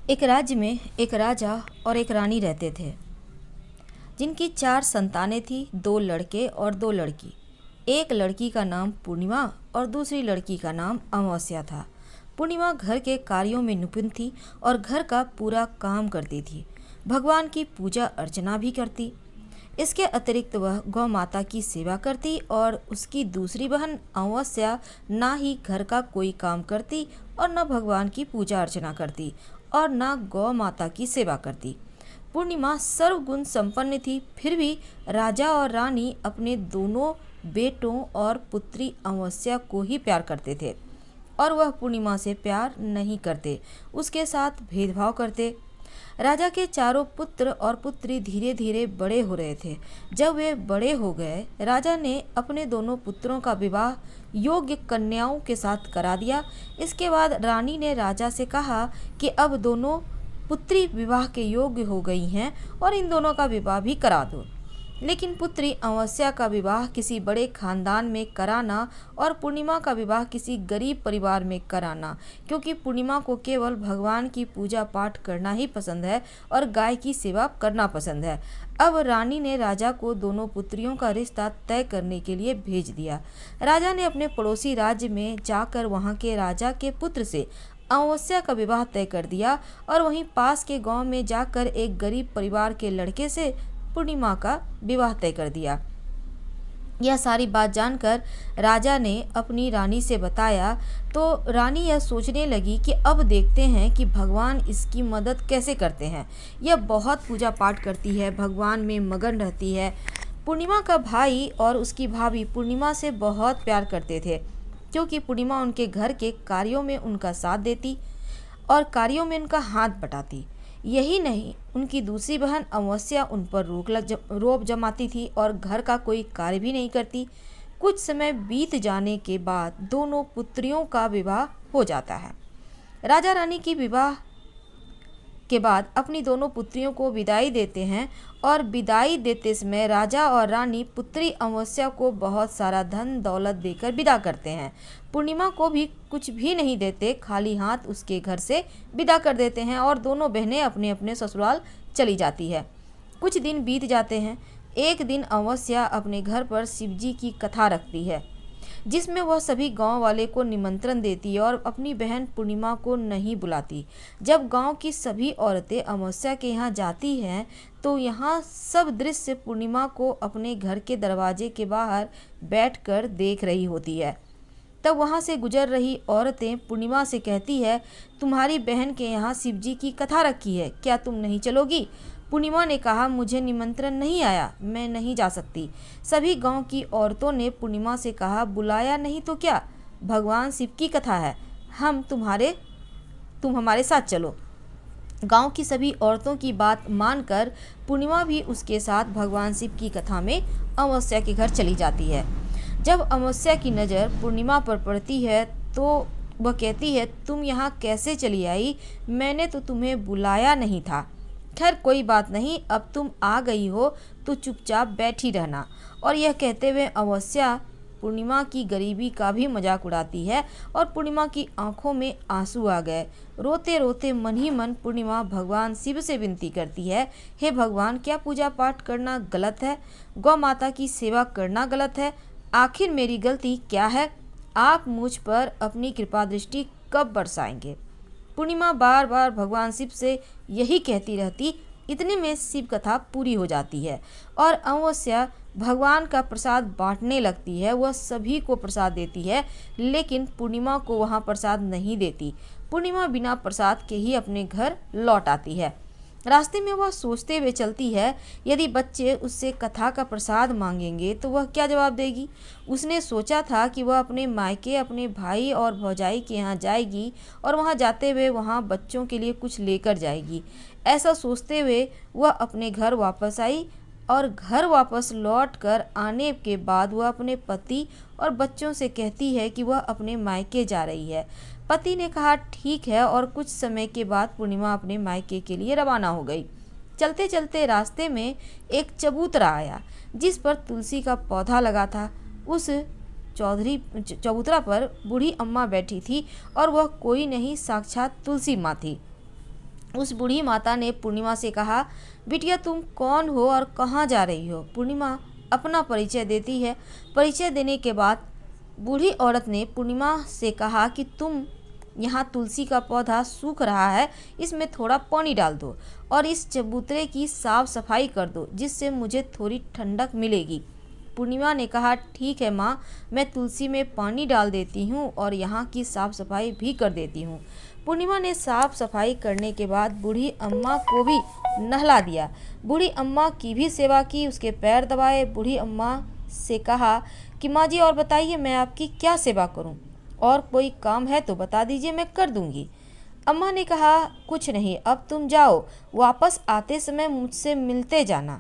एक राज्य में एक राजा और एक रानी रहते थे, जिनकी 4 संतानें थी, 2 लड़के और 2 लड़की। एक लड़की का नाम पूर्णिमा और दूसरी लड़की का नाम अमावस्या था। पूर्णिमा घर के कार्यों में निपुण थी और घर का पूरा काम करती थी। भगवान की पूजा अर्चना भी करती। इसके अतिरिक्त वह गौ माता की सेवा करती और उसकी दूसरी बहन अमावस्या ना ही घर का कोई काम करती और न भगवान की पूजा अर्चना करती और न गौ माता की सेवा करती। पूर्णिमा सर्वगुण संपन्न थी, फिर भी राजा और रानी अपने दोनों बेटों और पुत्री अमावस्या को ही प्यार करते थे और वह पूर्णिमा से प्यार नहीं करते, उसके साथ भेदभाव करते। राजा के चारों पुत्र और पुत्री धीरे धीरे बड़े हो रहे थे। जब वे बड़े हो गए, राजा ने अपने दोनों पुत्रों का विवाह योग्य कन्याओं के साथ करा दिया। इसके बाद रानी ने राजा से कहा कि अब दोनों पुत्री विवाह के योग्य हो गई हैं और इन दोनों का विवाह भी करा दो। लेकिन पुत्री अमावस्या का विवाह किसी बड़े खानदान में कराना और पूर्णिमा का विवाह किसी गरीब परिवार में कराना, क्योंकि पूर्णिमा को केवल भगवान की पूजा पाठ करना ही पसंद है और गाय की सेवा करना पसंद है। अब रानी ने राजा को दोनों पुत्रियों का रिश्ता तय करने के लिए भेज दिया। राजा ने अपने पड़ोसी राज्य में जाकर वहाँ के राजा के पुत्र से अमावस्या का विवाह तय कर दिया और वहीं पास के गांव में जाकर एक गरीब परिवार के लड़के से पूर्णिमा का विवाह तय कर दिया। यह सारी बात जानकर राजा ने अपनी रानी से बताया तो रानी यह सोचने लगी कि अब देखते हैं कि भगवान इसकी मदद कैसे करते हैं। यह बहुत पूजा पाठ करती है, भगवान में मगन रहती है। पूर्णिमा का भाई और उसकी भाभी पूर्णिमा से बहुत प्यार करते थे, क्योंकि पूर्णिमा उनके घर के कार्यों में उनका साथ देती और कार्यों में उनका हाथ बटाती। यही नहीं, उनकी दूसरी बहन अमावस्या उन पर रोब जमाती थी और घर का कोई कार्य भी नहीं करती। कुछ समय बीत जाने के बाद दोनों पुत्रियों का विवाह हो जाता है। राजा रानी की विवाह के बाद अपनी दोनों पुत्रियों को विदाई देते हैं और विदाई देते समय राजा और रानी पुत्री अमावस्या को बहुत सारा धन दौलत देकर विदा करते हैं। पूर्णिमा को भी कुछ भी नहीं देते, खाली हाथ उसके घर से विदा कर देते हैं और दोनों बहनें अपने अपने ससुराल चली जाती है। कुछ दिन बीत जाते हैं। एक दिन अमावस्या अपने घर पर शिवजी की कथा रखती है, जिसमें वह सभी गांव वाले को निमंत्रण देती है और अपनी बहन पूर्णिमा को नहीं बुलाती। जब गांव की सभी औरतें अमावस्या के यहाँ जाती हैं तो यहाँ सब दृश्य पूर्णिमा को अपने घर के दरवाजे के बाहर बैठकर देख रही होती है। तब वहाँ से गुजर रही औरतें पूर्णिमा से कहती है, तुम्हारी बहन के यहाँ शिवजी की कथा रखी है, क्या तुम नहीं चलोगी? पूर्णिमा ने कहा, मुझे निमंत्रण नहीं आया, मैं नहीं जा सकती। सभी गांव की औरतों ने पूर्णिमा से कहा, बुलाया नहीं तो क्या, भगवान शिव की कथा है, तुम हमारे साथ चलो। गांव की सभी औरतों की बात मानकर पूर्णिमा भी उसके साथ भगवान शिव की कथा में अमावस्या के घर चली जाती है। जब अमावस्या की नज़र पूर्णिमा पर पड़ती है तो वह कहती है, तुम यहाँ कैसे चली आई? मैंने तो तुम्हें बुलाया नहीं था। खैर कोई बात नहीं, अब तुम आ गई हो तो चुपचाप बैठी रहना। और यह कहते हुए अमावस्या पूर्णिमा की गरीबी का भी मजाक उड़ाती है और पूर्णिमा की आंखों में आंसू आ गए। रोते रोते मन ही मन पूर्णिमा भगवान शिव से विनती करती है, हे भगवान, क्या पूजा पाठ करना गलत है? गौ माता की सेवा करना गलत है? आखिर मेरी गलती क्या है? आप मुझ पर अपनी कृपा दृष्टि कब बरसाएंगे? पूर्णिमा बार बार भगवान शिव से यही कहती रहती। इतने में शिव कथा पूरी हो जाती है और अमावस्या भगवान का प्रसाद बांटने लगती है। वह सभी को प्रसाद देती है, लेकिन पूर्णिमा को वहाँ प्रसाद नहीं देती। पूर्णिमा बिना प्रसाद के ही अपने घर लौट आती है। रास्ते में वह सोचते हुए चलती है, यदि बच्चे उससे कथा का प्रसाद मांगेंगे तो वह क्या जवाब देगी। उसने सोचा था कि वह अपने मायके अपने भाई और भौजाई के यहाँ जाएगी और वहाँ जाते हुए वहाँ बच्चों के लिए कुछ लेकर जाएगी। ऐसा सोचते हुए वह अपने घर वापस आई और घर वापस लौट कर आने के बाद वह अपने पति और बच्चों से कहती है कि वह अपने मायके जा रही है। पति ने कहा, ठीक है, और कुछ समय के बाद पूर्णिमा अपने मायके के लिए रवाना हो गई। चलते चलते रास्ते में एक चबूतरा आया, जिस पर तुलसी का पौधा लगा था। उस चबूतरा पर बूढ़ी अम्मा बैठी थी और वह कोई नहीं, साक्षात तुलसी माँ थी। उस बूढ़ी माता ने पूर्णिमा से कहा, बिटिया तुम कौन हो और कहाँ जा रही हो? पूर्णिमा अपना परिचय देती है। परिचय देने के बाद बूढ़ी औरत ने पूर्णिमा से कहा कि तुम यहाँ तुलसी का पौधा सूख रहा है, इसमें थोड़ा पानी डाल दो और इस चबूतरे की साफ सफाई कर दो, जिससे मुझे थोड़ी ठंडक मिलेगी। पूर्णिमा ने कहा, ठीक है माँ, मैं तुलसी में पानी डाल देती हूँ और यहाँ की साफ सफाई भी कर देती हूँ। पूर्णिमा ने साफ सफाई करने के बाद बूढ़ी अम्मा को भी नहला दिया। बूढ़ी अम्मा की भी सेवा की, उसके पैर दबाए। बूढ़ी अम्मा से कहा कि माँ जी और बताइए, मैं आपकी क्या सेवा करूँ? और कोई काम है तो बता दीजिए, मैं कर दूंगी। अम्मा ने कहा, कुछ नहीं, अब तुम जाओ, वापस आते समय मुझसे मिलते जाना।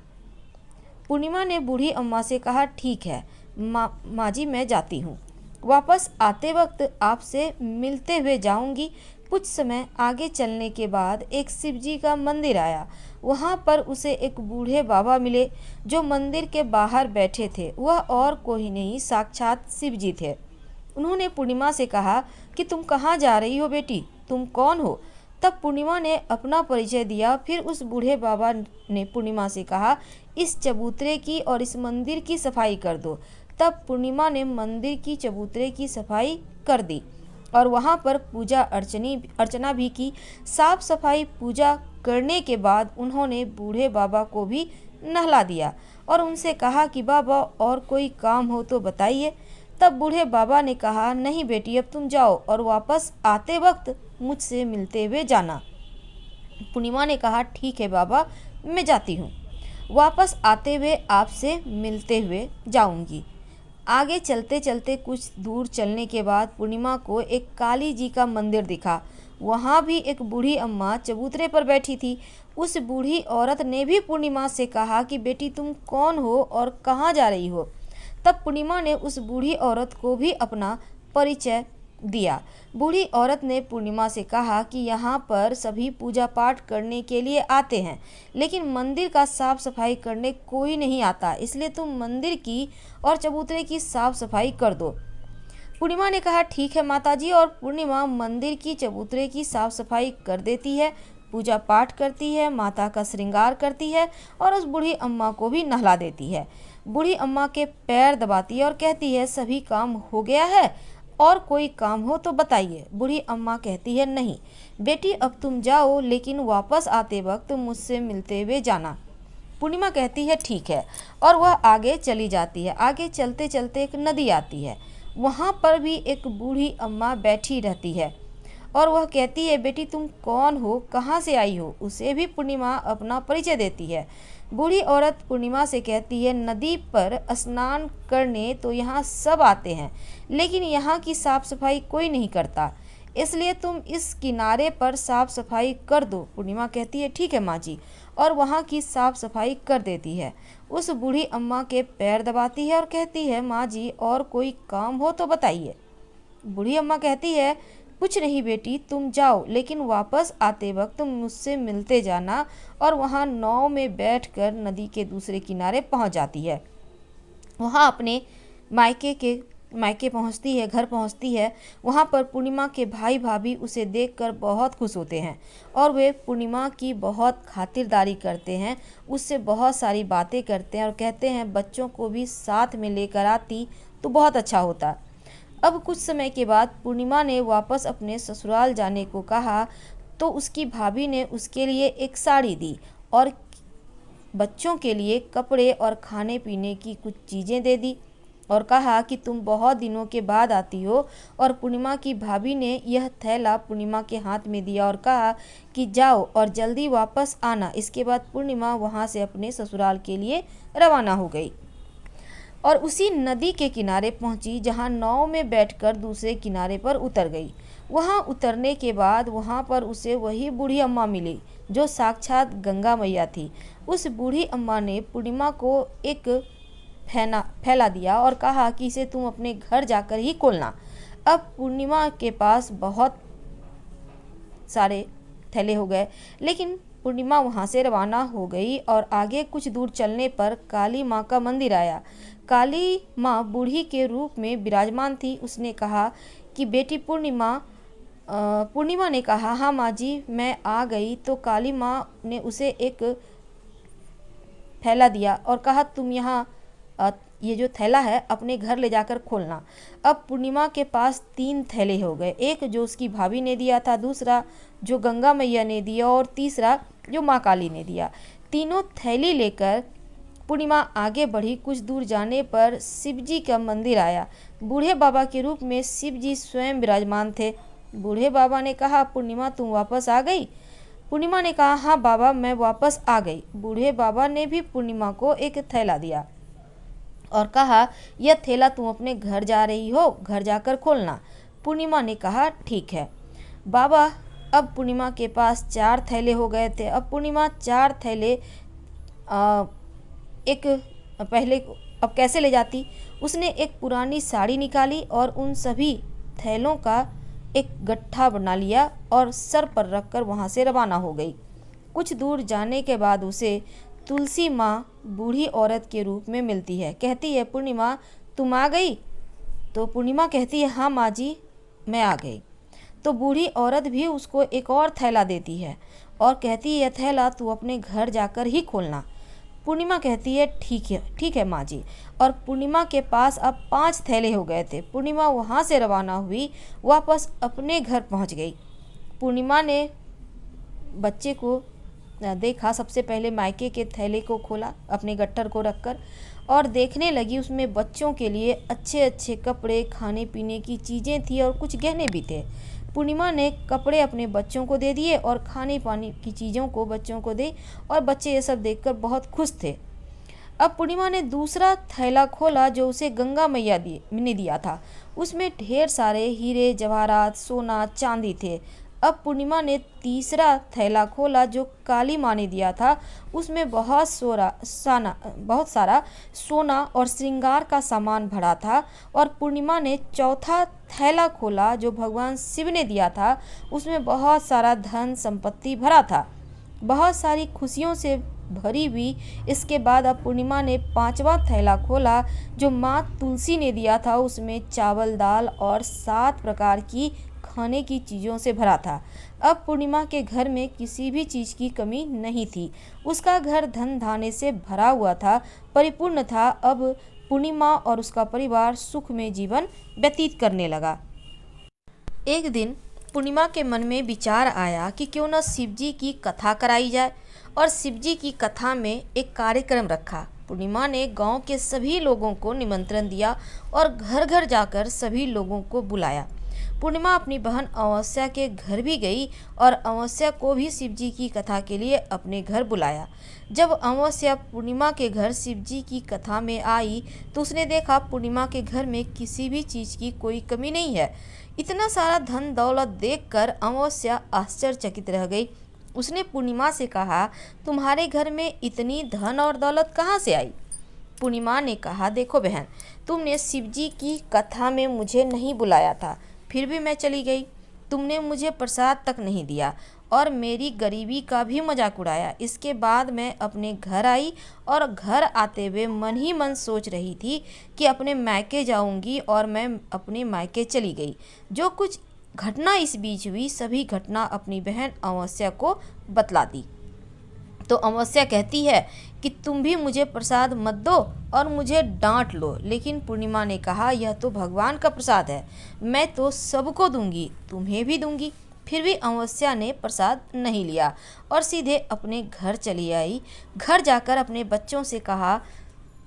पूर्णिमा ने बूढ़ी अम्मा से कहा, ठीक है माँ जी, मैं जाती हूँ। वापस आते वक्त आपसे मिलते हुए जाऊंगी। कुछ समय आगे चलने के बाद एक शिव जी का मंदिर आया। वहाँ पर उसे एक बूढ़े बाबा मिले जो मंदिर के बाहर बैठे थे। वह और कोई नहीं, साक्षात शिव जी थे। उन्होंने पूर्णिमा से कहा कि तुम कहाँ जा रही हो बेटी, तुम कौन हो? तब पूर्णिमा ने अपना परिचय दिया। फिर उस बूढ़े बाबा ने पूर्णिमा से कहा, इस चबूतरे की और इस मंदिर की सफाई कर दो। तब पूर्णिमा ने मंदिर की चबूतरे की सफाई कर दी और वहाँ पर पूजा अर्चना भी की। साफ सफाई पूजा करने के बाद उन्होंने बूढ़े बाबा को भी नहला दिया और उनसे कहा कि बाबा और कोई काम हो तो बताइए। तब बूढ़े बाबा ने कहा, नहीं बेटी, अब तुम जाओ और वापस आते वक्त मुझसे मिलते हुए जाना। पूर्णिमा ने कहा, ठीक है बाबा, मैं जाती हूँ, वापस आते हुए आपसे मिलते हुए जाऊंगी। आगे चलते चलते कुछ दूर चलने के बाद पूर्णिमा को एक काली जी का मंदिर दिखा। वहाँ भी एक बूढ़ी अम्मा चबूतरे पर बैठी थी। उस बूढ़ी औरत ने भी पूर्णिमा से कहा कि बेटी तुम कौन हो और कहाँ जा रही हो? तब पूर्णिमा ने उस बूढ़ी औरत को भी अपना परिचय दिया। बूढ़ी औरत ने पूर्णिमा से कहा कि यहाँ पर सभी पूजा पाठ करने के लिए आते हैं, लेकिन मंदिर का साफ सफाई करने कोई नहीं आता, इसलिए तुम मंदिर की और चबूतरे की साफ सफाई कर दो। पूर्णिमा ने कहा, ठीक है माताजी, और पूर्णिमा मंदिर की चबूतरे की साफ सफाई कर देती है, पूजा पाठ करती है, माता का श्रृंगार करती है और उस बूढ़ी अम्मा को भी नहला देती है। बूढ़ी अम्मा के पैर दबाती है और कहती है, सभी काम हो गया है और कोई काम हो तो बताइए। बूढ़ी अम्मा कहती है, नहीं बेटी, अब तुम जाओ, लेकिन वापस आते वक्त मुझसे मिलते हुए जाना। पूर्णिमा कहती है, ठीक है, और वह आगे चली जाती है। आगे चलते चलते एक नदी आती है। वहाँ पर भी एक बूढ़ी अम्मा बैठी रहती है और वह कहती है, बेटी तुम कौन हो, कहाँ से आई हो? उसे भी पूर्णिमा अपना परिचय देती है। बूढ़ी औरत पूर्णिमा से कहती है, नदी पर स्नान करने तो यहाँ सब आते हैं, लेकिन यहाँ की साफ सफाई कोई नहीं करता, इसलिए तुम इस किनारे पर साफ सफाई कर दो। पूर्णिमा कहती है, ठीक है माँ जी, और वहाँ की साफ सफाई कर देती है। उस बूढ़ी अम्मा के पैर दबाती है और कहती है, माँ जी और कोई काम हो तो बताइए। बूढ़ी अम्मा कहती है, कुछ नहीं बेटी, तुम जाओ, लेकिन वापस आते वक्त मुझसे मिलते जाना, और वहाँ नाव में बैठकर नदी के दूसरे किनारे पहुँच जाती है। वहाँ अपने मायके पहुँचती है, घर पहुँचती है। वहाँ पर पूर्णिमा के भाई भाभी उसे देखकर बहुत खुश होते हैं और वे पूर्णिमा की बहुत खातिरदारी करते हैं, उससे बहुत सारी बातें करते हैं और कहते हैं बच्चों को भी साथ में लेकर आती तो बहुत अच्छा होता। अब कुछ समय के बाद पूर्णिमा ने वापस अपने ससुराल जाने को कहा तो उसकी भाभी ने उसके लिए एक साड़ी दी और बच्चों के लिए कपड़े और खाने पीने की कुछ चीज़ें दे दी और कहा कि तुम बहुत दिनों के बाद आती हो। और पूर्णिमा की भाभी ने यह थैला पूर्णिमा के हाथ में दिया और कहा कि जाओ और जल्दी वापस आना। इसके बाद पूर्णिमा वहाँ से अपने ससुराल के लिए रवाना हो गई और उसी नदी के किनारे पहुंची जहां नाव में बैठकर दूसरे किनारे पर उतर गई। वहां उतरने के बाद वहां पर उसे वही बूढ़ी अम्मा मिली जो साक्षात गंगा मैया थी। उस बूढ़ी अम्मा ने पूर्णिमा को एक फैला दिया और कहा कि इसे तुम अपने घर जाकर ही खोलना। अब पूर्णिमा के पास बहुत सारे थैले हो गए, लेकिन पूर्णिमा वहाँ से रवाना हो गई और आगे कुछ दूर चलने पर काली माँ का मंदिर आया। काली माँ बूढ़ी के रूप में विराजमान थी। उसने कहा कि बेटी पूर्णिमा, पूर्णिमा ने कहा, हाँ माँ जी मैं आ गई। तो काली माँ ने उसे एक थैला दिया और कहा, तुम यहाँ ये जो थैला है अपने घर ले जाकर खोलना। अब पूर्णिमा के पास 3 थैले हो गए, एक जो उसकी भाभी ने दिया था, दूसरा जो गंगा मैया ने दिया और तीसरा जो माँ काली ने दिया। तीनों थैली लेकर पूर्णिमा आगे बढ़ी। कुछ दूर जाने पर शिवजी का मंदिर आया। बूढ़े बाबा के रूप में शिवजी स्वयं विराजमान थे। बूढ़े बाबा ने कहा, पूर्णिमा तुम वापस आ गई? पूर्णिमा ने कहा, हाँ बाबा मैं वापस आ गई। बूढ़े बाबा ने भी पूर्णिमा को एक थैला दिया और कहा, यह थैला तुम अपने घर जा रही हो, घर जाकर खोलना। पूर्णिमा ने कहा, ठीक है बाबा। अब पूर्णिमा के पास 4 थैले हो गए थे। अब पूर्णिमा 4 थैले एक पहले अब कैसे ले जाती? उसने एक पुरानी साड़ी निकाली और उन सभी थैलों का एक गट्ठा बना लिया और सर पर रखकर वहाँ से रवाना हो गई। कुछ दूर जाने के बाद उसे तुलसी माँ बूढ़ी औरत के रूप में मिलती है। कहती है, पूर्णिमा तुम आ गई? तो पूर्णिमा कहती है, हाँ माँ जी मैं आ गई। तो बूढ़ी औरत भी उसको एक और थैला देती है और कहती है, यह थैला तू अपने घर जाकर ही खोलना। पूर्णिमा कहती है, ठीक है माँ जी। और पूर्णिमा के पास अब 5 थैले हो गए थे। पूर्णिमा वहाँ से रवाना हुई, वापस अपने घर पहुँच गई। पूर्णिमा ने बच्चे को देखा, सबसे पहले मायके के थैले को खोला अपने गट्ठर को रखकर और देखने लगी। उसमें बच्चों के लिए अच्छे अच्छे कपड़े, खाने पीने की चीज़ें थी और कुछ गहने भी थे। पूर्णिमा ने कपड़े अपने बच्चों को दे दिए और खाने पानी की चीज़ों को बच्चों को दी और बच्चे ये सब देखकर बहुत खुश थे। अब पूर्णिमा ने दूसरा थैला खोला जो उसे गंगा मैया ने दिया था। उसमें ढेर सारे हीरे जवाहरात, सोना, चांदी थे। अब पूर्णिमा ने तीसरा थैला खोला जो काली माँ ने दिया था। उसमें बहुत सारा सोना और श्रृंगार का सामान भरा था। और पूर्णिमा ने चौथा थैला खोला जो भगवान शिव ने दिया था। उसमें बहुत सारा धन संपत्ति भरा था, बहुत सारी खुशियों से भरी हुई। इसके बाद अब पूर्णिमा ने 5वां थैला खोला जो माँ तुलसी ने दिया था। उसमें चावल, दाल और 7 प्रकार की खाने की चीज़ों से भरा था। अब पूर्णिमा के घर में किसी भी चीज़ की कमी नहीं थी। उसका घर धन धान्य से भरा हुआ था, परिपूर्ण था। अब पूर्णिमा और उसका परिवार सुख में जीवन व्यतीत करने लगा। एक दिन पूर्णिमा के मन में विचार आया कि क्यों न शिवजी की कथा कराई जाए और शिवजी की कथा में एक कार्यक्रम रखा। पूर्णिमा ने गांव के सभी लोगों को निमंत्रण दिया और घर घर जाकर सभी लोगों को बुलाया। पूर्णिमा अपनी बहन अमावस्या के घर भी गई और अमावस्या को भी शिवजी की कथा के लिए अपने घर बुलाया। जब अमावस्या पूर्णिमा के घर शिवजी की कथा में आई तो उसने देखा पूर्णिमा के घर में किसी भी चीज़ की कोई कमी नहीं है। इतना सारा धन दौलत देखकर अमावस्या आश्चर्यचकित रह गई। उसने पूर्णिमा से कहा, तुम्हारे घर में इतनी धन और दौलत कहाँ से आई? पूर्णिमा ने कहा, देखो बहन, तुमने शिवजी की कथा में मुझे नहीं बुलाया था, फिर भी मैं चली गई। तुमने मुझे प्रसाद तक नहीं दिया और मेरी गरीबी का भी मजाक उड़ाया। इसके बाद मैं अपने घर आई और घर आते हुए मन ही मन सोच रही थी कि अपने मायके जाऊंगी और मैं अपने मायके चली गई। जो कुछ घटना इस बीच हुई सभी घटना अपनी बहन अमावस्या को बतला दी। तो अमावस्या कहती है कि तुम भी मुझे प्रसाद मत दो और मुझे डांट लो। लेकिन पूर्णिमा ने कहा, यह तो भगवान का प्रसाद है, मैं तो सबको दूंगी, तुम्हें भी दूंगी। फिर भी अमावस्या ने प्रसाद नहीं लिया और सीधे अपने घर चली आई। घर जाकर अपने बच्चों से कहा,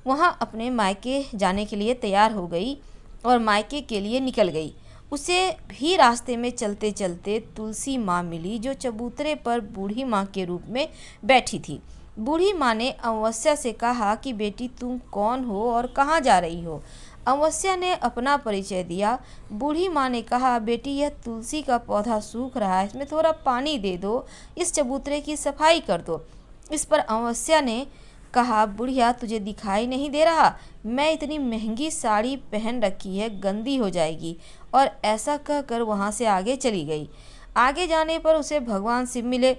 वहाँ अपने मायके जाने के लिए तैयार हो गई और मायके के लिए निकल गई। उसे भी रास्ते में चलते चलते तुलसी माँ मिली जो चबूतरे पर बूढ़ी माँ के रूप में बैठी थी। बूढ़ी माँ ने अमावस्या से कहा कि बेटी तुम कौन हो और कहाँ जा रही हो? अमावस्या ने अपना परिचय दिया। बूढ़ी माँ ने कहा, बेटी यह तुलसी का पौधा सूख रहा है, इसमें थोड़ा पानी दे दो, इस चबूतरे की सफाई कर दो। इस पर अमावस्या ने कहा, बुढ़िया तुझे दिखाई नहीं दे रहा? मैं इतनी महंगी साड़ी पहन रखी है, गंदी हो जाएगी। और ऐसा कहकर वहाँ से आगे चली गई। आगे जाने पर उसे भगवान शिव मिले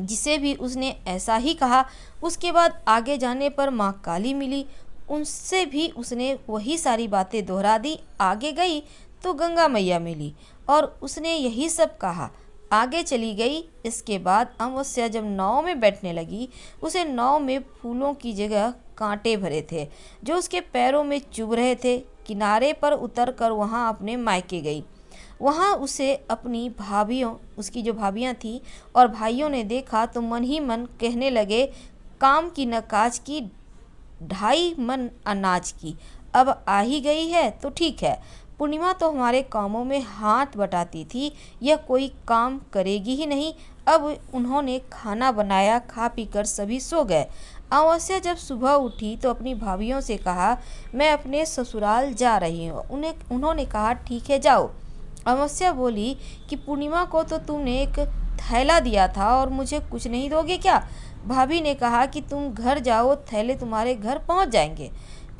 जिसे भी उसने ऐसा ही कहा। उसके बाद आगे जाने पर माँ काली मिली, उनसे भी उसने वही सारी बातें दोहरा दी। आगे गई तो गंगा मैया मिली और उसने यही सब कहा। आगे चली गई। इसके बाद अमावस्या जब नाव में बैठने लगी, उसे नाव में फूलों की जगह कांटे भरे थे जो उसके पैरों में चुभ रहे थे। किनारे पर उतर कर वहाँ अपने मायके गई। वहाँ उसे अपनी भाभीियों, उसकी जो भाभियाँ थीं और भाइयों ने देखा तो मन ही मन कहने लगे, काम की न काज की, 2.5 मन अनाज की। अब आ ही गई है तो ठीक है। पूर्णिमा तो हमारे कामों में हाथ बटाती थी, यह कोई काम करेगी ही नहीं। अब उन्होंने खाना बनाया, खा पी कर सभी सो गए। अमावस्या जब सुबह उठी तो अपनी भाभीियों से कहा, मैं अपने ससुराल जा रही हूँ। उन्होंने कहा, ठीक है जाओ। अमावस्या बोली कि पूर्णिमा को तो तुमने एक थैला दिया था और मुझे कुछ नहीं दोगे क्या? भाभी ने कहा कि तुम घर जाओ, थैले तुम्हारे घर पहुंच जाएंगे।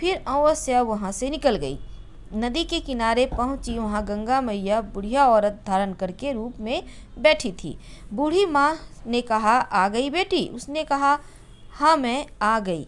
फिर अमावस्या वहां से निकल गई। नदी के किनारे पहुंची। वहां गंगा मैया बुढ़िया औरत धारण करके रूप में बैठी थी। बूढ़ी माँ ने कहा, आ गई बेटी? उसने कहा, हाँ मैं आ गई।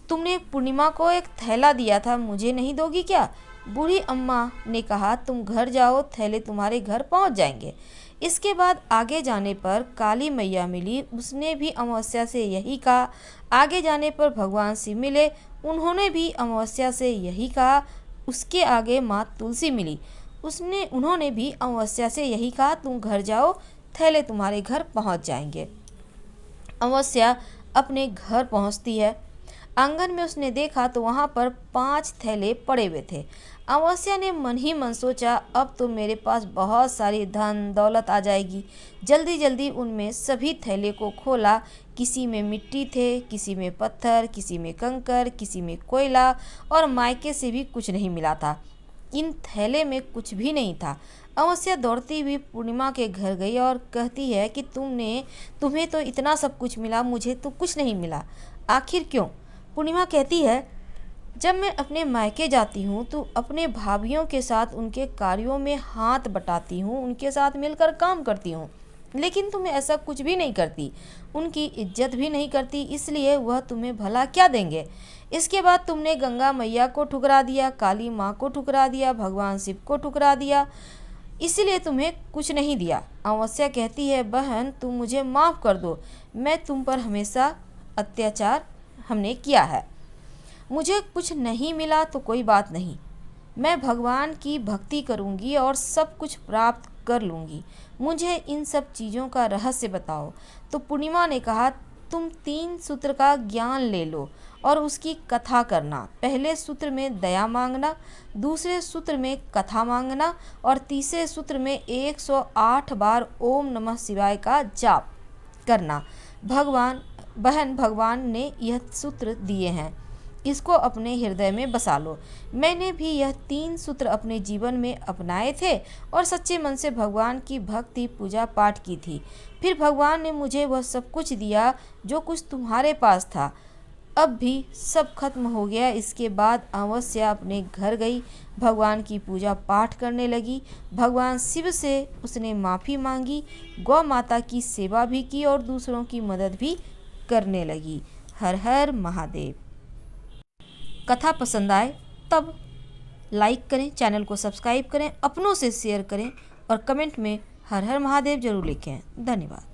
तुमने पूर्णिमा को एक थैला दिया था, मुझे नहीं दोगी क्या? बूढ़ी अम्मा ने कहा, तुम घर जाओ, थैले तुम्हारे घर पहुंच जाएंगे। इसके बाद आगे जाने पर काली मैया मिली। उसने भी अमावस्या से यही कहा। आगे जाने पर भगवान शिव मिले। उन्होंने भी अमावस्या से यही कहा। उसके आगे माँ तुलसी मिली। उन्होंने भी अमावस्या से यही कहा, तुम घर जाओ, थैले तुम्हारे घर पहुंच जाएंगे। अमावस्या अपने घर पहुंचती है। आंगन में उसने देखा तो वहां पर 5 थैले पड़े हुए थे। अमावस्या ने मन ही मन सोचा, अब तो मेरे पास बहुत सारी धन दौलत आ जाएगी। जल्दी जल्दी उनमें सभी थैले को खोला। किसी में मिट्टी थे, किसी में पत्थर, किसी में कंकर, किसी में कोयला और मायके से भी कुछ नहीं मिला था। इन थैले में कुछ भी नहीं था। अमावस्या दौड़ती हुई पूर्णिमा के घर गई और कहती है कि तुम्हें तो इतना सब कुछ मिला, मुझे तो कुछ नहीं मिला, आखिर क्यों? पूर्णिमा कहती है, जब मैं अपने मायके जाती हूँ तो अपने भाभीियों के साथ उनके कार्यों में हाथ बटाती हूँ, उनके साथ मिलकर काम करती हूँ, लेकिन तुम ऐसा कुछ भी नहीं करती, उनकी इज्जत भी नहीं करती, इसलिए वह तुम्हें भला क्या देंगे? इसके बाद तुमने गंगा मैया को ठुकरा दिया, काली माँ को ठुकरा दिया, भगवान शिव को ठुकरा दिया, इसलिए तुम्हें कुछ नहीं दिया। अमावस्या कहती है, बहन तुम मुझे माफ़ कर दो, मैं तुम पर हमेशा अत्याचार हमने किया है। मुझे कुछ नहीं मिला तो कोई बात नहीं, मैं भगवान की भक्ति करूंगी और सब कुछ प्राप्त कर लूंगी। मुझे इन सब चीज़ों का रहस्य बताओ। तो पूर्णिमा ने कहा, तुम 3 सूत्र का ज्ञान ले लो और उसकी कथा करना। पहले सूत्र में दया मांगना, दूसरे सूत्र में कथा मांगना और तीसरे सूत्र में 108 बार ओम नमः शिवाय का जाप करना। भगवान ने यह सूत्र दिए हैं, इसको अपने हृदय में बसा लो। मैंने भी यह 3 सूत्र अपने जीवन में अपनाए थे और सच्चे मन से भगवान की भक्ति पूजा पाठ की थी। फिर भगवान ने मुझे वह सब कुछ दिया जो कुछ तुम्हारे पास था। अब भी सब खत्म हो गया। इसके बाद अमावस्या अपने घर गई, भगवान की पूजा पाठ करने लगी। भगवान शिव से उसने माफ़ी मांगी, गौ माता की सेवा भी की और दूसरों की मदद भी करने लगी। हर हर महादेव। कथा पसंद आए तब लाइक करें, चैनल को सब्सक्राइब करें, अपनों से शेयर करें और कमेंट में हर हर महादेव जरूर लिखें। धन्यवाद।